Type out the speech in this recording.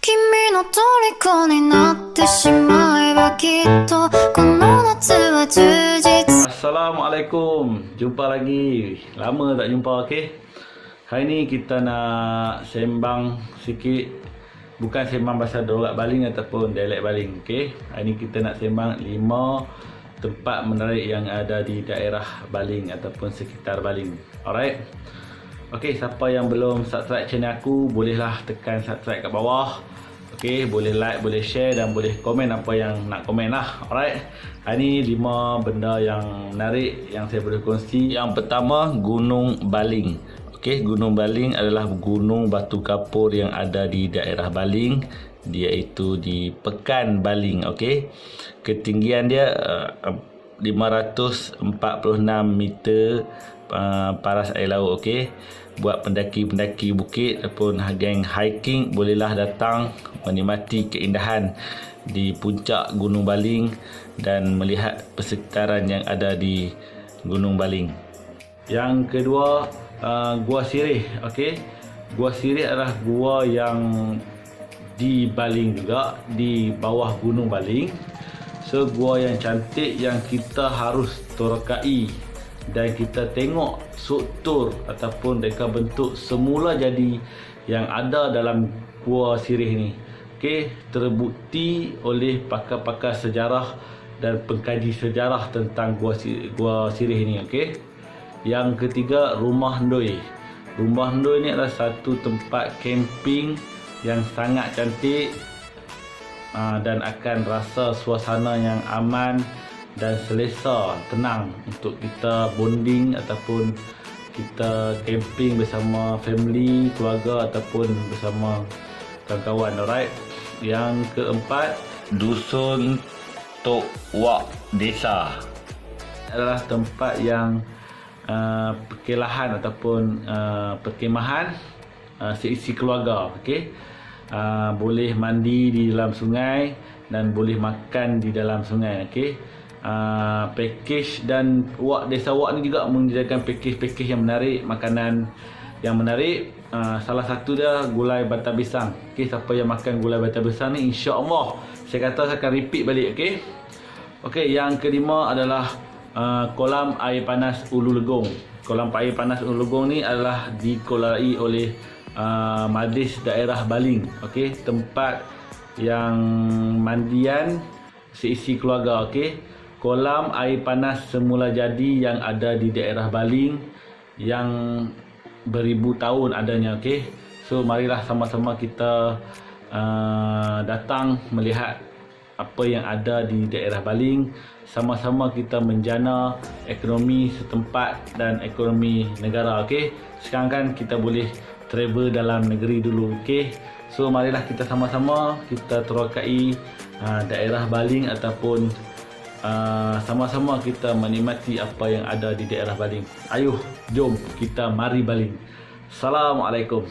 君の虜になってしまえばきっとこの夏は充実。 Assalamualaikum, jumpa lagi. Lama tak jumpa, okey. Hari ni kita nak sembang sikit, bukan sembang pasal dorak baling ataupun dialek baling, okey. Hari ni kita nak sembang 5 tempat menarik yang ada di daerah Baling ataupun sekitar Baling. Alright. Okey, siapa yang belum subscribe channel aku, bolehlah tekan subscribe kat bawah. Okey, boleh like, boleh share dan boleh komen apa yang nak komen lah. Alright. Hari ni 5 benda yang menarik yang saya boleh kongsi. Yang pertama, Gunung Baling. Okey, Gunung Baling adalah gunung batu kapur yang ada di daerah Baling, iaitu di Pekan Baling. Okey. Ketinggian dia 546 meter paras air laut. Okey. Buat pendaki-pendaki bukit ataupun geng hiking, bolehlah datang menikmati keindahan di puncak Gunung Baling dan melihat persekitaran yang ada di Gunung Baling. Yang kedua, Gua Sirih. Okey. Gua Sirih adalah gua yang di Baling juga, di bawah Gunung Baling. So gua yang cantik yang kita harus torakai dan kita tengok struktur ataupun reka bentuk semula jadi yang ada dalam Gua Sirih ni. Okey, terbukti oleh pakar-pakar sejarah dan pengkaji sejarah tentang Gua Sirih ni. Okey. Yang ketiga, Rumah Ndoi. Rumah Ndoi ni adalah satu tempat camping yang sangat cantik dan akan rasa suasana yang aman dan selesa, tenang untuk kita bonding ataupun kita camping bersama family, keluarga ataupun bersama kawan-kawan. Alright. Yang keempat, Dusun Tok Wak Desa adalah tempat yang perkelahan ataupun perkemahan seisi keluarga. Okey. Boleh mandi di dalam sungai dan boleh makan di dalam sungai. Okey. Package dan Desa Wak ni juga menyediakan package yang menarik, makanan yang menarik. Salah satu dia gulai batar pisang. Okey, siapa yang makan gulai batar pisang ni, insya-Allah saya kata saya akan repeat balik. Okey. Okey, yang kelima adalah kolam air panas Ulu Legong. Kolam air panas Ulu Legong ni adalah dikelolai oleh Majlis Daerah Baling. Okey, tempat yang mandian seisi keluarga. Okey. Kolam air panas semula jadi yang ada di daerah Baling yang beribu tahun adanya. Okey. So marilah sama-sama kita datang melihat apa yang ada di daerah Baling. Sama-sama kita menjana ekonomi setempat dan ekonomi negara. Okey. Sekarang kan kita boleh travel dalam negeri dulu. Okey. So marilah kita sama-sama kita terokai daerah Baling ataupun sama-sama kita menikmati apa yang ada di daerah Baling. Ayuh, jom kita mari Baling. Assalamualaikum.